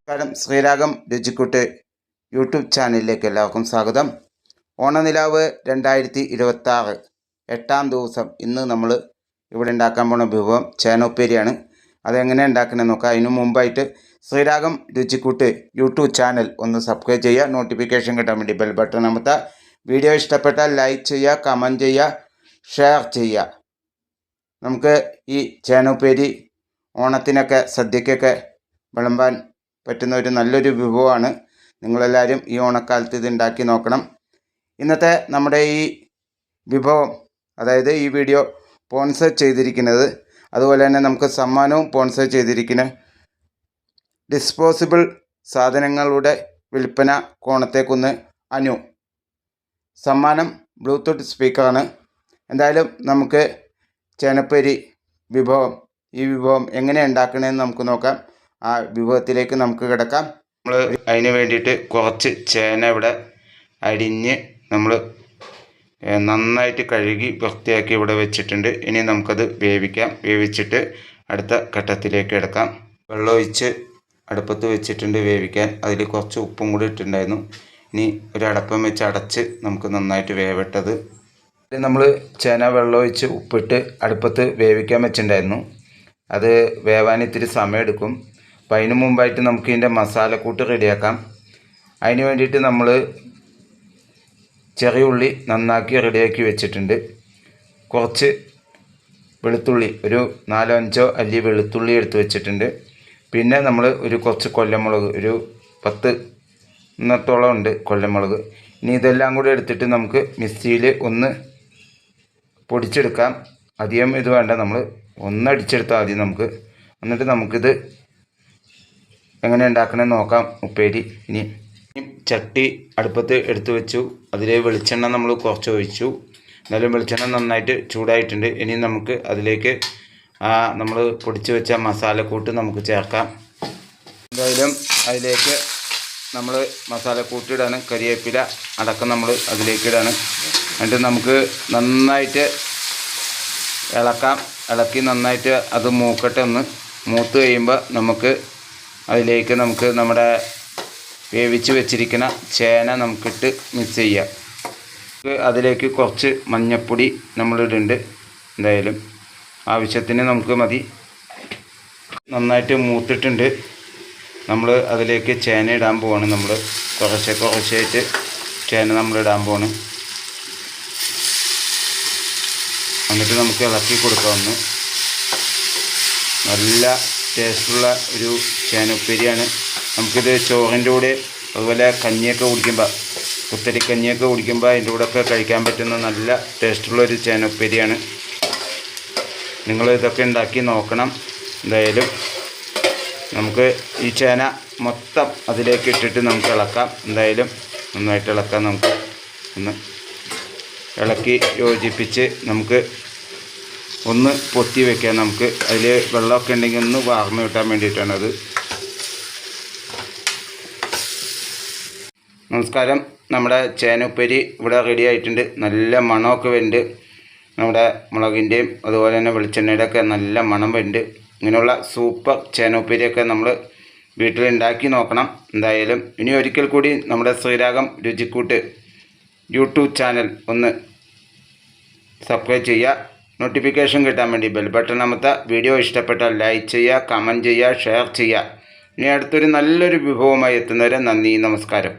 നമസ്കാരം. ശ്രീരാഗം രുചിക്കൂട്ട് യൂട്യൂബ് ചാനലിലേക്ക് എല്ലാവർക്കും സ്വാഗതം. ഓണനിലാവ് 2026 8ാം ദിവസം ഇന്ന് നമ്മൾ ഇവിടെ ഉണ്ടാക്കാൻ പോകുന്ന വിഭവം ചേനോപ്പേരിയാണ്. അതെങ്ങനെ ഉണ്ടാക്കണമെന്ന് നോക്കാം. അതിനു മുമ്പായിട്ട് ശ്രീരാഗം രുചിക്കൂട്ട് യൂട്യൂബ് ചാനൽ ഒന്ന് സബ്സ്ക്രൈബ് ചെയ്യുക. നോട്ടിഫിക്കേഷൻ കിട്ടാൻ വേണ്ടി ബെൽ ബട്ടൺ അമർത്തുക. വീഡിയോ ഇഷ്ടപ്പെട്ടാൽ ലൈക്ക് ചെയ്യുക, കമൻറ്റ് ചെയ്യുക, ഷെയർ ചെയ്യുക. നമുക്ക് ഈ ചേനോപ്പേരി ഓണത്തിനൊക്കെ സദ്യക്കൊക്കെ വിളമ്പാൻ പറ്റുന്ന ഒരു നല്ലൊരു വിഭവമാണ്. നിങ്ങളെല്ലാവരും ഈ ഓണക്കാലത്ത് ഇത് ഉണ്ടാക്കി നോക്കണം. ഇന്നത്തെ നമ്മുടെ ഈ വിഭവം, അതായത് ഈ വീഡിയോ സ്പോൺസർ ചെയ്തിരിക്കുന്നത്, അതുപോലെ തന്നെ നമുക്ക് സമ്മാനവും സ്പോൺസർ ചെയ്തിരിക്കുന്ന ഡിസ്പോസിബിൾ സാധനങ്ങളുടെ വിൽപ്പന കോണത്തേക്കുന്ന് അനു. സമ്മാനം ബ്ലൂടൂത്ത് സ്പീക്കറാണ്. എന്തായാലും നമുക്ക് ചേനപ്പേരി വിഭവം, ഈ വിഭവം എങ്ങനെ ഉണ്ടാക്കണമെന്ന് നമുക്ക് നോക്കാം. ആ വിഭവത്തിലേക്ക് നമുക്ക് കിടക്കാം. നമ്മൾ അതിന് വേണ്ടിയിട്ട് കുറച്ച് ചേന ഇവിടെ അരിഞ്ഞ് നമ്മൾ നന്നായിട്ട് കഴുകി വൃത്തിയാക്കി ഇവിടെ വെച്ചിട്ടുണ്ട്. ഇനി നമുക്കത് വേവിക്കാം. വേവിച്ചിട്ട് അടുത്ത ഘട്ടത്തിലേക്ക് എടുക്കാം. വെള്ളം ഒഴിച്ച് അടുപ്പത്ത് വെച്ചിട്ടുണ്ട് വേവിക്കാൻ. അതിൽ കുറച്ച് ഉപ്പും കൂടി ഇട്ടിട്ടുണ്ടായിരുന്നു. ഇനി ഒരു അടപ്പം വെച്ച് അടച്ച് നമുക്ക് നന്നായിട്ട് വേവട്ടത്. നമ്മൾ ചേന വെള്ളം ഒഴിച്ച് ഉപ്പിട്ട് അടുപ്പത്ത് വേവിക്കാൻ വെച്ചിട്ടുണ്ടായിരുന്നു. അത് വേവാൻ ഇത്തിരി സമയമെടുക്കും. അപ്പം അതിന് മുമ്പായിട്ട് നമുക്ക് ഇതിൻ്റെ മസാലക്കൂട്ട് റെഡിയാക്കാം. അതിന് വേണ്ടിയിട്ട് നമ്മൾ ചെറിയ ഉള്ളി നന്നാക്കി റെഡിയാക്കി വെച്ചിട്ടുണ്ട്. കുറച്ച് വെളുത്തുള്ളി, ഒരു 4-5 അല്ലി വെളുത്തുള്ളി എടുത്ത് വെച്ചിട്ടുണ്ട്. പിന്നെ നമ്മൾ കുറച്ച് കൊല്ലമുളക്, ഒരു 10 എണ്ണത്തോളം ഉണ്ട് കൊല്ലമുളക്. ഇനി ഇതെല്ലാം കൂടി എടുത്തിട്ട് നമുക്ക് മിക്സിയിൽ ഒന്ന് പൊടിച്ചെടുക്കാം. അധികം ഇത് വേണ്ട, നമ്മൾ ഒന്നടിച്ചെടുത്താൽ മതി നമുക്ക്. എന്നിട്ട് നമുക്കിത് എങ്ങനെ ഉണ്ടാക്കണമെന്ന് നോക്കാം. ഉപ്പേരി ഇനി ചട്ടി അടുപ്പത്ത് എടുത്തു വെച്ചു. അതിൽ വെളിച്ചെണ്ണ നമ്മൾ കുറച്ച് ഒഴിച്ചു. എന്നാലും വെളിച്ചെണ്ണ നന്നായിട്ട് ചൂടായിട്ടുണ്ട്. ഇനി നമുക്ക് അതിലേക്ക് നമ്മൾ പൊടിച്ച് വെച്ച മസാലക്കൂട്ട് നമുക്ക് ചേർക്കാം. എന്തായാലും അതിലേക്ക് നമ്മൾ മസാലക്കൂട്ട് ഇടാണ്. കരിവേപ്പില അടക്കം നമ്മൾ അതിലേക്ക് ഇടാണ്. എന്നിട്ട് നമുക്ക് നന്നായിട്ട് ഇളക്കാം. ഇളക്കി നന്നായിട്ട് അത് മൂക്കട്ടെ. ഒന്ന് മൂത്ത് കഴിയുമ്പോൾ അതിലേക്ക് നമുക്ക് നമ്മുടെ വേവിച്ച് വെച്ചിരിക്കുന്ന ചേന നമുക്കിട്ട് മിക്സ് ചെയ്യാം. അതിലേക്ക് കുറച്ച് മഞ്ഞൾപ്പൊടി നമ്മളിടുന്നുണ്ട്. എന്തായാലും ആവശ്യത്തിന് നമുക്ക് മതി. നന്നായിട്ട് മൂത്തിട്ടുണ്ട്. നമ്മൾ അതിലേക്ക് ചേന ഇടാൻ പോവാണ്. നമ്മൾ കുറച്ചായിട്ട് ചേന നമ്മളിടാൻ പോവാണ്. എന്നിട്ട് നമുക്ക് ഇളക്കി കൊടുക്കാവുന്ന നല്ല ടേസ്റ്റുള്ള ഒരു ചേനപ്പേരിയാണ്. നമുക്കിത് ചോറിൻ്റെ കൂടെ, അതുപോലെ കഞ്ഞിയൊക്കെ കുടിക്കുമ്പോൾ, കുത്തരിക്കഞ്ഞിയൊക്കെ കുടിക്കുമ്പോൾ അതിൻ്റെ കൂടെയൊക്കെ കഴിക്കാൻ പറ്റുന്ന നല്ല ടേസ്റ്റുള്ളൊരു ചേനപ്പേരിയാണ്. നിങ്ങൾ ഇതൊക്കെ ഉണ്ടാക്കി നോക്കണം. എന്തായാലും നമുക്ക് ഈ ചേന മൊത്തം അതിലേക്ക് ഇട്ടിട്ട് നമുക്ക് ഇളക്കാം. എന്തായാലും നന്നായിട്ട് ഇളക്കാം. നമുക്ക് ഒന്ന് ഇളക്കി യോജിപ്പിച്ച് നമുക്ക് ഒന്ന് പൊത്തി വയ്ക്കാം. നമുക്ക് അതിൽ വെള്ളമൊക്കെ ഉണ്ടെങ്കിൽ ഒന്ന് വാർന്ന് കിട്ടാൻ വേണ്ടിയിട്ടാണത്. നമസ്കാരം. നമ്മുടെ ചേനപ്പേരി ഇവിടെ റെഡി ആയിട്ടുണ്ട്. നല്ല മണമൊക്കെ വരുന്നുണ്ട്. നമ്മുടെ മുളകിൻ്റെയും അതുപോലെ തന്നെ വെളിച്ചെണ്ണയുടെ ഒക്കെ നല്ല മണം വരുന്നുണ്ട്. ഇങ്ങനെയുള്ള സൂപ്പർ ചേനപ്പേരിയൊക്കെ നമ്മൾ വീട്ടിലുണ്ടാക്കി നോക്കണം. എന്തായാലും ഇനി ഒരിക്കൽ കൂടി നമ്മുടെ ശ്രീരാഗം രുചിക്കൂട്ട് യൂട്യൂബ് ചാനൽ ഒന്ന് സബ്സ്ക്രൈബ് ചെയ്യുക. നോട്ടിഫിക്കേഷൻ കിട്ടാൻ വേണ്ടി ബെൽ ബട്ടൺ അമർത്തുക. വീഡിയോ ഇഷ്ടപ്പെട്ടാൽ ലൈക്ക് ചെയ്യുക, കമൻറ്റ് ചെയ്യുക, ഷെയർ ചെയ്യുക. ഇനി അടുത്തൊരു നല്ലൊരു വിഭവമായി എത്തുന്നവരെ നന്ദി, നമസ്കാരം.